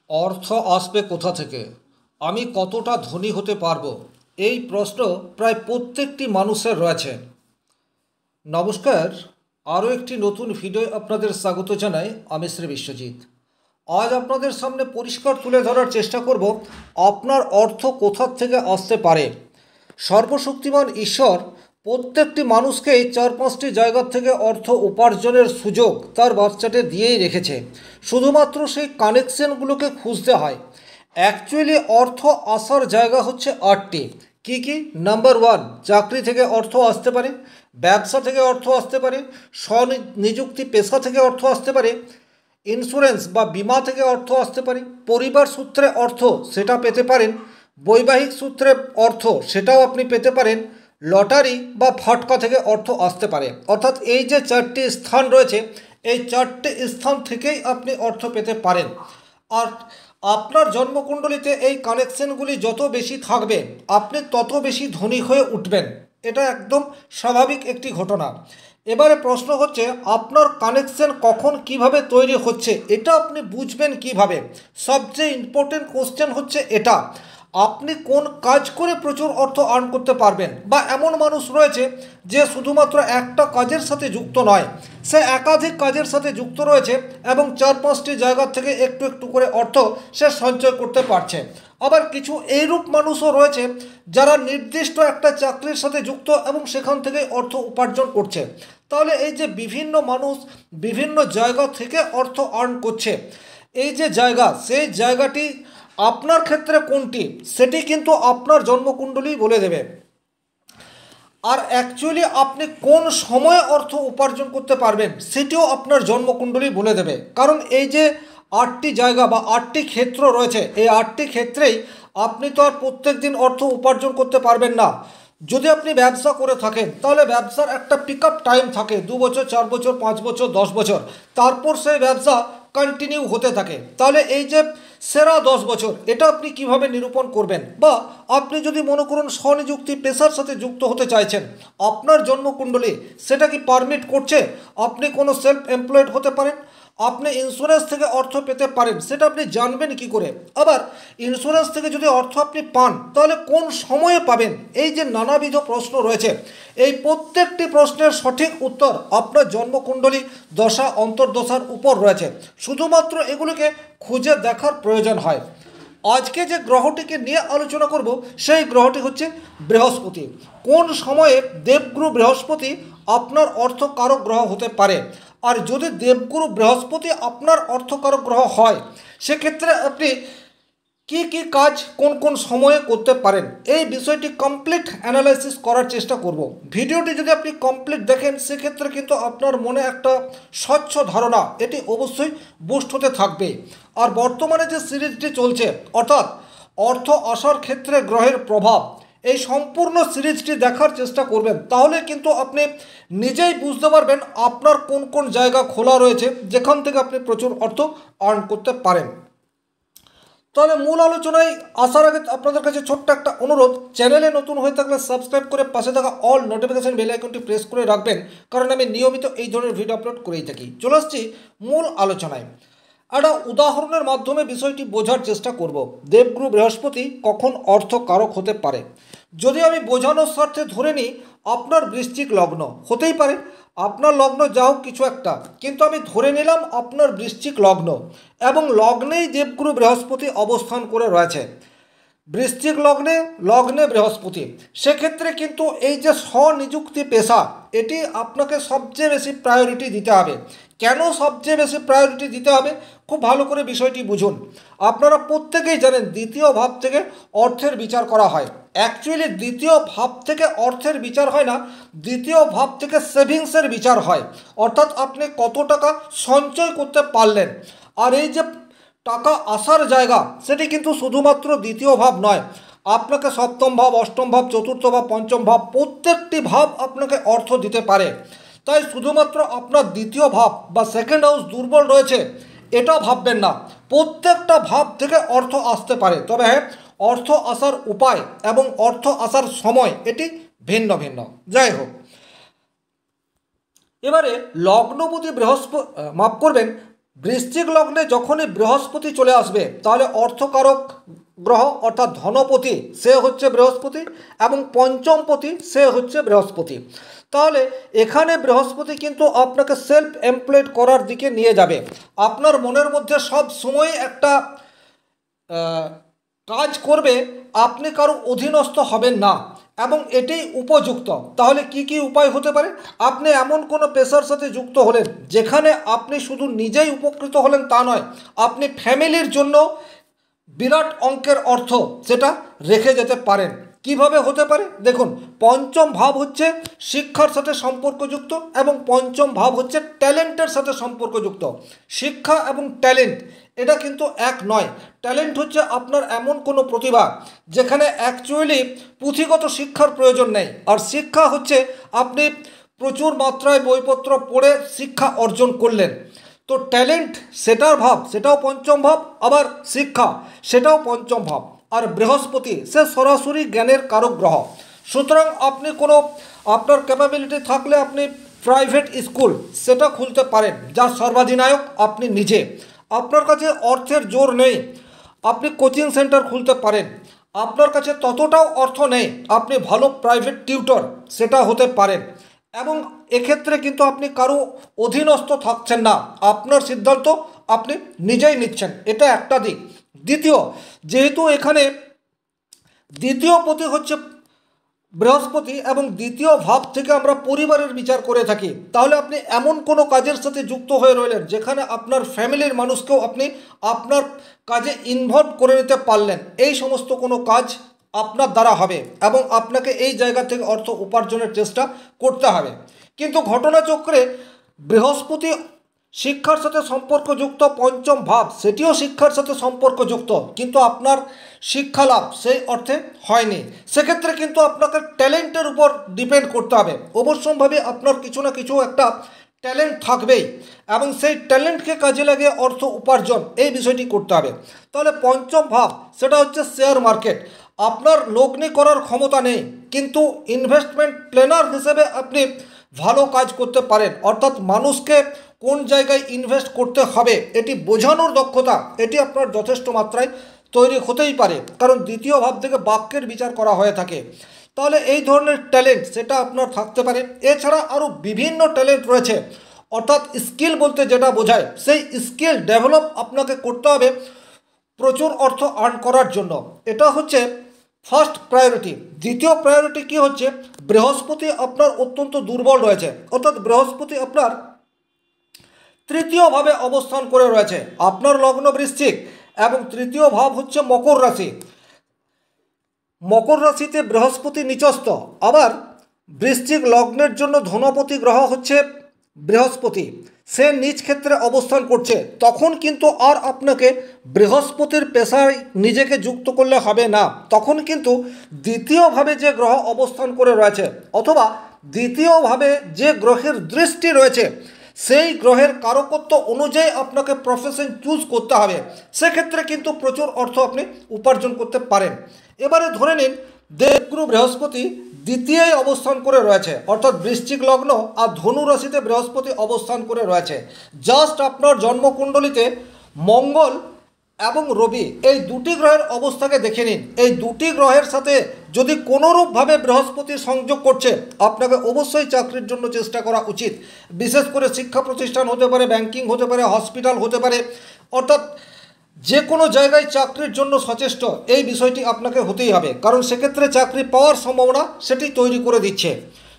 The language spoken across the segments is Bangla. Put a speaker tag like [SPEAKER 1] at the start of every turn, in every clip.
[SPEAKER 1] অর্থ আসবে কোথা থেকে? আমি কতটা ধনী হতে পারবো? এই প্রশ্ন প্রায় প্রত্যেকটি মানুষের রয়েছে। নমস্কার, আরও একটি নতুন ভিডিও আপনাদের স্বাগত জানাই। আমি শ্রী বিশ্বজিৎ। আজ আপনাদের সামনে পরিষ্কার তুলে ধরার চেষ্টা করব আপনার অর্থ কোথা থেকে আসতে পারে। সর্বশক্তিমান ঈশ্বর প্রত্যেকটি মানুষকেই 4-5টি জায়গা থেকে অর্থ উপার্জনের সুযোগ তার বাচ্চাতে দিয়েই রেখেছে। শুধুমাত্র সেই কানেকশনগুলোকে খুঁজতে হয়। অ্যাকচুয়ালি অর্থ আসার জায়গা হচ্ছে 8টি। কী কী? নাম্বার 1, চাকরি থেকে অর্থ আসতে পারে, ব্যবসা থেকে অর্থ আসতে পারে, স্বনিযুক্তি পেশা থেকে অর্থ আসতে পারে, ইন্স্যুরেন্স বা বিমা থেকে অর্থ আসতে পারে, পরিবার সূত্রে অর্থ সেটা পেতে পারেন, বৈবাহিক সূত্রে অর্থ সেটাও আপনি পেতে পারেন, লটারি বা ফাটকা থেকে অর্থ আসতে পারে। অর্থাৎ এই যে 4টি স্থান রয়েছে, এই 4টি স্থান থেকেই আপনি অর্থ পেতে পারেন। আর আপনার জন্মকুণ্ডলিতে এই কানেকশনগুলি যত বেশি থাকবে আপনি তত বেশি ধনী হয়ে উঠবেন। এটা একদম স্বাভাবিক একটি ঘটনা। এবারে প্রশ্ন হচ্ছে আপনার কানেকশন কখন কিভাবে তৈরি হচ্ছে, এটা আপনি বুঝবেন কিভাবে? সবচেয়ে ইম্পর্টেন্ট কোশ্চেন হচ্ছে এটা, আপনি কোন কাজ করে প্রচুর অর্থ আর্ন করতে পারবেন। বা এমন মানুষ রয়েছে যে শুধুমাত্র একটা কাজের সাথে যুক্ত নয়, সে একাধিক কাজের সাথে যুক্ত রয়েছে এবং 4-5টি জায়গা থেকে একটু একটু করে অর্থ সে সঞ্চয় করতে পারছে। আবার কিছু এইরূপ মানুষও রয়েছে যারা নির্দিষ্ট একটা চাকরির সাথে যুক্ত এবং সেখান থেকে অর্থ উপার্জন করছে। তাহলে এই যে বিভিন্ন মানুষ বিভিন্ন জায়গা থেকে অর্থ আর্ন করছে, এই যে জায়গা, সেই জায়গাটি আপনার ক্ষেত্রে কোনটি সেটি কিন্তু আপনার জন্মকুণ্ডলী বলে দেবে। আর অ্যাকচুয়ালি আপনি কোন সময়ে অর্থ উপার্জন করতে পারবেন সেটিও আপনার জন্মকুণ্ডলী বলে দেবে। কারণ এই যে 8টি জায়গা বা 8টি ক্ষেত্র রয়েছে, এই 8টি ক্ষেত্রেই আপনি তো আর প্রত্যেক দিন অর্থ উপার্জন করতে পারবেন না। যদি আপনি ব্যবসা করে থাকেন তাহলে ব্যবসার একটা পিক আপ টাইম থাকে, 2 বছর, 4 বছর, 5 বছর, 10 বছর, তারপর সেই ব্যবসা কন্টিনিউ হতে থাকে। তাহলে এই যে সেরা 10 বছর, এটা আপনি কিভাবে নিরূপণ করবেন? বা আপনি যদি মনে করুন স্বনিযুক্তি পেশার সাথে যুক্ত হতে চাইছেন, আপনার জন্মকুণ্ডলী সেটা কি পারমিট করছে আপনি কোনো সেলফ এমপ্লয়েড হতে পারেন, আপনি ইন্স্যুরেন্স থেকে অর্থ পেতে পারেন, সেটা আপনি জানবেন কি করে? আবার ইন্স্যুরেন্স থেকে যদি অর্থ আপনি পান তাহলে কোন সময়ে পাবেন? এই যে নানাবিধ প্রশ্ন রয়েছে, এই প্রত্যেকটি প্রশ্নের সঠিক উত্তর আপনার জন্মকুণ্ডলী দশা অন্তর্দশার উপর রয়েছে। শুধুমাত্র এগুলিকে খুঁজে দেখার প্রয়োজন হয়। আজকে যে গ্রহটিকে নিয়ে আলোচনা করব সেই গ্রহটি হচ্ছে বৃহস্পতি। কোন সময়ে দেবগুরু বৃহস্পতি আপনার অর্থকারক গ্রহ হতে পারে? আর যদি দেবগুরু বৃহস্পতি আপনার অর্থকারক গ্রহ হয়, সেক্ষেত্রে আপনি কি কি কাজ কোন কোন সময়ে করতে পারেন, এই বিষয়টি কমপ্লিট অ্যানালাইসিস করার চেষ্টা করব। ভিডিওটি যদি আপনি কমপ্লিট দেখেন সেক্ষেত্রে কিন্তু আপনার মনে একটা স্বচ্ছ ধারণা এটি অবশ্যই বুস্ট হতে থাকবে। আর বর্তমানে যে সিরিজটি চলছে, অর্থাৎ অর্থ আসার ক্ষেত্রে গ্রহের প্রভাব, এই সম্পূর্ণ সিরিজটি দেখার চেষ্টা করবেন, তাহলে কিন্তু আপনি নিজেই বুঝতে পারবেন আপনার কোন কোন জায়গা খোলা রয়েছে যেখান থেকে আপনি প্রচুর অর্থ আর্ন করতে পারেন। তাহলে মূল আলোচনায় আসার আগে আপনাদের কাছে ছোট্ট একটা অনুরোধ, চ্যানেলে নতুন হয়ে থাকলে সাবস্ক্রাইব করে পাশে থাকা অল নোটিফিকেশন বেল আইকনটি প্রেস করে রাখবেন, কারণ আমি নিয়মিত এই ধরনের ভিডিও আপলোড করেই থাকি। চলে আসছি মূল আলোচনায়। একটা উদাহরণের মাধ্যমে বিষয়টি বোঝার চেষ্টা করব। দেবগুরু বৃহস্পতি কখন অর্থকারক হতে পারে? যদি আমি বোঝানোর স্বার্থে ধরে নিই আপনার বৃশ্চিক লগ্ন, হতেই পারে আপনার লগ্ন যা হোক কিছু একটা, কিন্তু আমি ধরে নিলাম আপনার বৃশ্চিক লগ্ন এবং লগ্নেই দেবগুরু বৃহস্পতি অবস্থান করে রয়েছে। বৃশ্চিক লগ্নে লগ্নে বৃহস্পতি, সেক্ষেত্রে কিন্তু এই যে স্বনিযুক্তি পেশা, এটি আপনাকে সবচেয়ে বেশি প্রায়োরিটি দিতে হবে। কেন সবচেয়ে বেশি প্রায়োরিটি দিতে হবে? খুব ভালো করে বিষয়টি বুঝুন। আপনারা প্রত্যেকেই জানেন দ্বিতীয় ভাব থেকে অর্থের বিচার করা হয়। অ্যাকচুয়ালি দ্বিতীয় ভাব থেকে অর্থের বিচার হয় না, দ্বিতীয় ভাব থেকে সেভিংসের বিচার হয়। অর্থাৎ আপনি কত টাকা সঞ্চয় করতে পারলেন। আর এই যে টাকা আসার জায়গা, সেটি কিন্তু শুধুমাত্র দ্বিতীয় ভাব নয়, আপনাকে সপ্তম ভাব, অষ্টম ভাব, চতুর্থ ভাব, পঞ্চম ভাব, প্রত্যেকটি ভাব আপনাকে অর্থ দিতে পারে। তাই শুধুমাত্র আপনার দ্বিতীয় ভাব বা সেকেন্ড হাউস দুর্বল রয়েছে এটা ভাববেন না, প্রত্যেকটা ভাব থেকে অর্থ আসতে পারে। তবে হ্যাঁ, অর্থ আসার উপায় এবং অর্থ আসার সময় এটি ভিন্ন ভিন্ন। যাই হোক, এবারে লগ্নপতি বৃহস্পতি, মাফ করবেন, বৃশ্চিক লগ্নে যখনই বৃহস্পতি চলে আসবে তাহলে অর্থকারক গ্রহ অর্থাৎ ধনপতি সে হচ্ছে বৃহস্পতি এবং পঞ্চমপতি সে হচ্ছে বৃহস্পতি। তাহলে এখানে বৃহস্পতি কিন্তু আপনাকে সেলফ এমপ্লয়েড করার দিকে নিয়ে যাবে। আপনার মনের মধ্যে সব সময় একটা কাজ করবে, আপনি কারো অধীনস্থ হবেন না এবং এটাই উপযুক্ত। তাহলে কি কি উপায় হতে পারে? আপনি এমন কোনো পেশার সাথে যুক্ত হলেন যেখানে আপনি শুধু নিজেই উপকৃত হলেন তা নয়, আপনি ফ্যামিলির জন্য বিরাট অঙ্কের অর্থ সেটা রেখে যেতে পারেন। কিভাবে হতে পারে দেখুন, পঞ্চম ভাব হচ্ছে শিক্ষার সাথে সম্পর্কযুক্ত এবং পঞ্চম ভাব হচ্ছে ট্যালেন্টের সাথে সম্পর্কযুক্ত। শিক্ষা এবং ট্যালেন্ট এটা কিন্তু এক নয়। ট্যালেন্ট হচ্ছে আপনার এমন কোনো প্রতিভা যেখানে অ্যাকচুয়ালি পুঁথিগত শিক্ষার প্রয়োজন নেই, আর শিক্ষা হচ্ছে আপনি প্রচুর মাত্রায় বইপত্র পড়ে শিক্ষা অর্জন করলেন। তো ট্যালেন্ট সেটার ভাব সেটাও পঞ্চম ভাব, আবার শিক্ষা সেটাও পঞ্চম ভাব। আর বৃহস্পতি সে সরাসরি জ্ঞানের কারক গ্রহ। সুতরাং আপনি কোনো আপনার ক্যাপাবিলিটি থাকলে আপনি প্রাইভেট স্কুল সেটা খুলতে পারেন, যার সর্বাধিনায়ক আপনি নিজে। আপনার কাছে অর্থের জোর নেই, আপনি কোচিং সেন্টার খুলতে পারেন। আপনার কাছে ততটাও অর্থ নেই, আপনি ভালো প্রাইভেট টিউটর সেটা হতে পারেন। এবং এক্ষেত্রে কিন্তু আপনি কারো অধীনস্থ থাকছেন না, আপনার সিদ্ধান্ত আপনি নিজেই নিচ্ছেন, এটা একটা দিক। দ্বিতীয়, যেহেতু এখানে দ্বিতীয় পতি হচ্ছে বৃহস্পতি এবং দ্বিতীয় ভাব থেকে আমরা পরিবারের বিচার করে থাকি, তাহলে আপনি এমন কোনো কাজের সাথে যুক্ত হয়ে রইলেন যেখানে আপনার ফ্যামিলির মানুষকেও আপনি আপনার কাজে ইনভলভ করে নিতে পারলেন। এই সমস্ত কোনো কাজ আপনার দ্বারা হবে এবং আপনাকে এই জায়গা থেকে অর্থ উপার্জনের চেষ্টা করতে হবে। কিন্তু ঘটনাচক্রে বৃহস্পতি শিক্ষার সাথে সম্পর্কযুক্ত পঞ্চম ভাব সেটিও শিক্ষার সাথে সম্পর্কযুক্ত, কিন্তু আপনার শিক্ষা লাভ সেই অর্থে হয়নি। সেক্ষেত্রে কিন্তু আপনাকে ট্যালেন্টের উপর ডিপেন্ড করতে হবে। অবশ্যম্ভাবী আপনার কিছু না কিছু একটা ট্যালেন্ট থাকবেই এবং সেই ট্যালেন্টকে কাজে লাগিয়ে অর্থ উপার্জন এই বিষয়টি করতে হবে। তাহলে পঞ্চম ভাব সেটা হচ্ছে শেয়ার মার্কেট। আপনার লগ্নি করার ক্ষমতা নেই, কিন্তু ইনভেস্টমেন্ট প্ল্যানার হিসেবে আপনি ভালো কাজ করতে পারেন, অর্থাৎ মানুষকে কোন জায়গায় ইনভেস্ট করতে হবে এটি বোঝানোর দক্ষতা এটি আপনার যথেষ্ট মাত্রায় তৈরি হতেই পারে, কারণ দ্বিতীয় ভাব থেকে বাক্যের বিচার করা হয়ে থাকে। তাহলে এই ধরনের ট্যালেন্ট সেটা আপনার থাকতে পারে। এছাড়া আরও বিভিন্ন ট্যালেন্ট রয়েছে, অর্থাৎ স্কিল বলতে যেটা বোঝায় সেই স্কিল ডেভেলপ আপনাকে করতে হবে প্রচুর অর্থ আর্ন করার জন্য। এটা হচ্ছে ফার্স্ট প্রায়োরিটি। দ্বিতীয় প্রায়োরিটি কি হচ্ছে, বৃহস্পতি আপনার অত্যন্ত দুর্বল রয়েছে, অর্থাৎ বৃহস্পতি আপনার তৃতীয়ভাবে অবস্থান করে রয়েছে। আপনার লগ্ন বৃশ্চিক এবং তৃতীয় ভাব হচ্ছে মকর রাশি। মকর রাশিতে বৃহস্পতি নিচস্থ, আবার বৃশ্চিক লগ্নের জন্য ধনপতি গ্রহ হচ্ছে বৃহস্পতি, সে নিজ ক্ষেত্রে অবস্থান করছে। তখন কিন্তু আর আপনাকে বৃহস্পতির পেশায় নিজেকে যুক্ত করলে হবে না, তখন কিন্তু দ্বিতীয়ভাবে যে গ্রহ অবস্থান করে রয়েছে অথবা দ্বিতীয়ভাবে যে গ্রহের দৃষ্টি রয়েছে সেই গ্রহের কারকত্ব অনুযায়ী আপনাকে প্রফেশন চুজ করতে হবে। সেক্ষেত্রে কিন্তু প্রচুর অর্থ আপনি উপার্জন করতে পারেন। এবারে ধরে নিন দেবগুরু বৃহস্পতি দ্বিতীয় অবস্থান করে রয়েছে, অর্থাৎ বৃশ্চিক লগ্ন আর ধনু রাশিতে বৃহস্পতি অবস্থান করে রয়েছে। জাস্ট আপনার জন্মকুণ্ডলিতে মঙ্গল এবং রবি এই দুটি গ্রহের অবস্থাকে দেখে নিন। এই দুটি গ্রহের সাথে যদি কোনোরূপভাবে বৃহস্পতি সংযোগ করছে, আপনাকে অবশ্যই চাকরির জন্য চেষ্টা করা উচিত। বিশেষ করে শিক্ষা প্রতিষ্ঠান হতে পারে, ব্যাংকিং হতে পারে, হসপিটাল হতে পারে, অর্থাৎ যে কোনো জায়গায় চাকরির জন্য সচেষ্ট এই বিষয়টি আপনাকে হতেই হবে, কারণ সেক্ষেত্রে চাকরি পাওয়ার সম্ভাবনা সেটি তৈরি করে দিচ্ছে।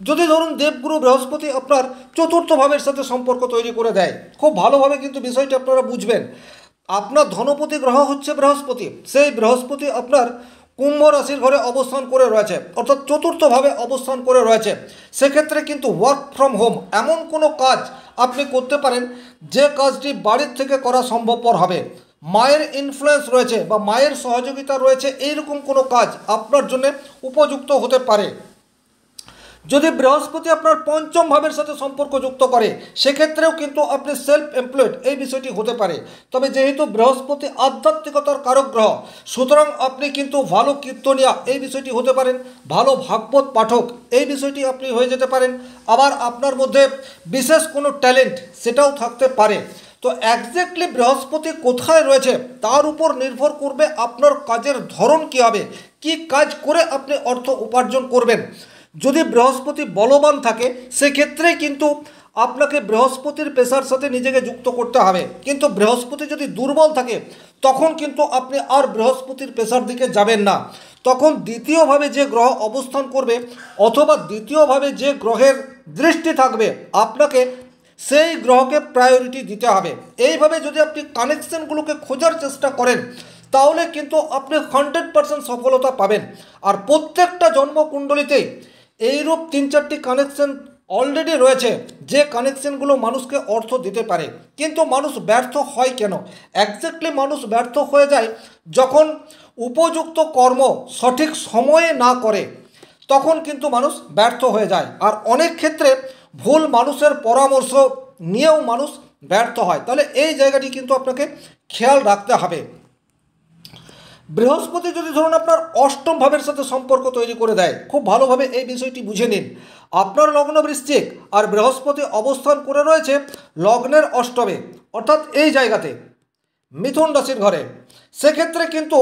[SPEAKER 1] যদি ধরুন দেবগুরু বৃহস্পতি আপনার চতুর্থ ভাবের সাথে সম্পর্ক তৈরি করে দেয়, খুব ভালোভাবে কিন্তু বিষয়টি আপনারা বুঝবেন। আপনার ধনপতি গ্রহ হচ্ছে বৃহস্পতি, সেই বৃহস্পতি আপনার কুম্ভ রাশির ঘরে অবস্থান করে রয়েছে, অর্থাৎ চতুর্থভাবে অবস্থান করে রয়েছে। সেক্ষেত্রে কিন্তু ওয়ার্ক ফ্রম হোম এমন কোনো কাজ আপনি করতে পারেন যে কাজটি বাড়ির থেকে করা সম্ভবপর হবে। মায়ের ইনফ্লুয়েন্স রয়েছে বা মায়ের সহযোগিতা রয়েছে, এইরকম কোনো কাজ আপনার জন্য উপযুক্ত হতে পারে। যদি বৃহস্পতি আপনার পঞ্চম ভাবের সাথে সম্পর্কযুক্ত করে সেক্ষেত্রেও কিন্তু আপনি সেলফ এমপ্লয়েড এই বিষয়টি হতে পারে। তবে যেহেতু বৃহস্পতি আধ্যাত্মিকতার কারক গ্রহ, সুতরাং আপনি কিন্তু ভালো কীর্তনিয়া এই বিষয়টি হতে পারেন, ভালো ভাগবত পাঠক এই বিষয়টি আপনি হয়ে যেতে পারেন। আবার আপনার মধ্যে বিশেষ কোনো ট্যালেন্ট সেটাও থাকতে পারে। তো এক্স্যাক্টলি বৃহস্পতি কোথায় রয়েছে তার উপর নির্ভর করবে আপনার কাজের ধরন কী হবে, কি কাজ করে আপনি অর্থ উপার্জন করবেন। যদি বৃহস্পতি বলবান থাকে সেক্ষেত্রে কিন্তু আপনাকে বৃহস্পতির পেশার সাথে নিজেকে যুক্ত করতে হবে, কিন্তু বৃহস্পতি যদি দুর্বল থাকে তখন কিন্তু আপনি আর বৃহস্পতির পেশার দিকে যাবেন না। তখন দ্বিতীয়ভাবে যে গ্রহ অবস্থান করবে অথবা দ্বিতীয়ভাবে যে গ্রহের দৃষ্টি থাকবে আপনাকে সেই গ্রহকে প্রায়োরিটি দিতে হবে। এইভাবে যদি আপনি কানেকশনগুলোকে খোঁজার চেষ্টা করেন তাহলে কিন্তু আপনি 100% সফলতা পাবেন। আর প্রত্যেকটা জন্মকুণ্ডলিতে এইরূপ 3-4টি কানেকশন অলরেডি রয়েছে যে কানেকশনগুলো মানুষকে অর্থ দিতে পারে, কিন্তু মানুষ ব্যর্থ হয় কেন? এক্স্যাক্টলি মানুষ ব্যর্থ হয়ে যায় যখন উপযুক্ত কর্ম সঠিক সময়ে না করে, তখন কিন্তু মানুষ ব্যর্থ হয়ে যায়। আর অনেক ক্ষেত্রে ভুল মানুষের পরামর্শ নিয়েও মানুষ ব্যর্থ হয়। তাহলে এই জায়গাটি কিন্তু আপনাকে খেয়াল রাখতে হবে। বৃহস্পতি যদি ধরুন আপনার অষ্টম ভাবের সাথে সম্পর্ক তৈরি করে দেয়, খুব ভালোভাবে এই বিষয়টি বুঝে নিন। আপনার লগ্ন বৃশ্চিক আর বৃহস্পতি অবস্থান করে রয়েছে লগ্নের অষ্টমে, অর্থাৎ এই জায়গাতে মিথুন রাশির ঘরে। সেক্ষেত্রে কিন্তু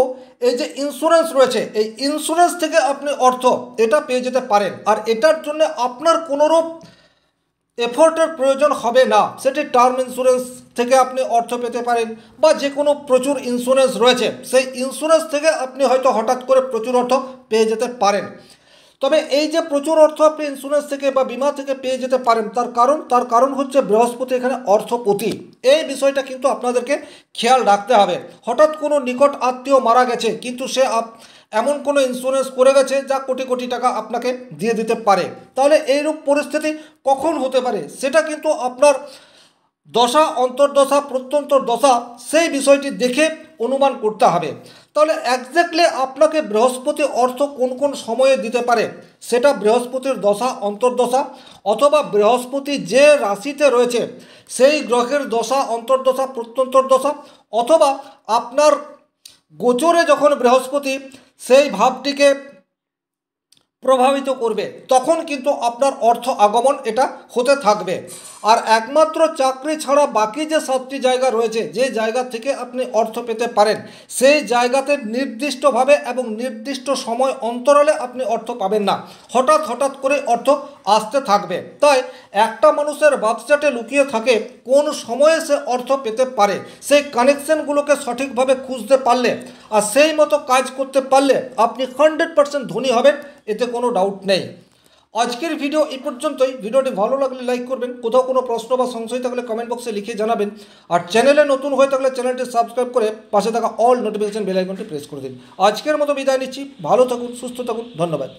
[SPEAKER 1] এই যে ইন্স্যুরেন্স রয়েছে, এই ইন্স্যুরেন্স থেকে আপনি অর্থ এটা পেয়ে যেতে পারেন। আর এটার জন্য আপনার কোনোরূপ এফোর্টের প্রয়োজন হবে না। সেটি টার্ম ইন্স্যুরেন্স থেকে আপনি অর্থ পেতে পারেন বা যে কোনো প্রচুর ইন্স্যুরেন্স রয়েছে সেই ইন্স্যুরেন্স থেকে আপনি হয়তো হঠাৎ করে প্রচুর অর্থ পেয়ে যেতে পারেন। তবে এই যে প্রচুর অর্থ আপনি ইন্স্যুরেন্স থেকে বা বিমা থেকে পেয়ে যেতে পারেন তার কারণ হচ্ছে বৃহস্পতি এখানে অর্থপতি। এই বিষয়টা কিন্তু আপনাদেরকে খেয়াল রাখতে হবে। হঠাৎ কোনো নিকট আত্মীয় মারা গেছে কিন্তু সে এমন কোনো ইন্স্যুরেন্স করে গেছে যা কোটি কোটি টাকা আপনাকে দিয়ে দিতে পারে, তাহলে এইরূপ পরিস্থিতি কখন হতে পারে সেটা কিন্তু আপনার দশা, অন্তর্দশা, প্রত্যন্তর দশা সেই বিষয়টি দেখে অনুমান করতে হবে। তাহলে এক্স্যাক্টলি আপনাকে বৃহস্পতি অর্থ কোন কোন সময়ে দিতে পারে সেটা বৃহস্পতির দশা, অন্তর্দশা অথবা বৃহস্পতি যে রাশিতে রয়েছে সেই গ্রহের দশা, অন্তর্দশা, প্রত্যন্তর দশা অথবা আপনার গোচরে যখন বৃহস্পতি সেই ভাবটিকে প্রভাবিত করবে তখন কিন্তু আপনার অর্থ আগমন এটা হতে থাকবে। আর একমাত্র চাকরি ছাড়া বাকি যে 7টি জায়গা রয়েছে যে জায়গা থেকে আপনি অর্থ পেতে পারেন সেই জায়গাতে নির্দিষ্টভাবে এবং নির্দিষ্ট সময় অন্তরালে আপনি অর্থ পাবেন না, হঠাৎ হঠাৎ করে অর্থ আসতে থাকবে। তাই একটা মানুষের বাচ্চাটে লুকিয়ে থাকে কোন সময়ে সে অর্থ পেতে পারে, সেই কানেকশনগুলোকে সঠিকভাবে খুঁজতে পারলে আর সেই মতো কাজ করতে পারলে আপনি 100% ধনী হবেন, এতে কোনো ডাউট নেই। আজকের ভিডিও এই পর্যন্তই। ভিডিওটি ভালো লাগলে লাইক করবেন, কোথাও কোনো প্রশ্ন বা সংশয় থাকলে কমেন্ট বক্সে লিখে জানাবেন। আর চ্যানেলে নতুন হয়ে থাকলে চ্যানেলটি সাবস্ক্রাইব করে পাশে থাকা অল নোটিফিকেশন বেল আইকনটি প্রেস করে দিন। আজকের মতো বিদায় নিচ্ছি, ভালো থাকুন, সুস্থ থাকুন, ধন্যবাদ।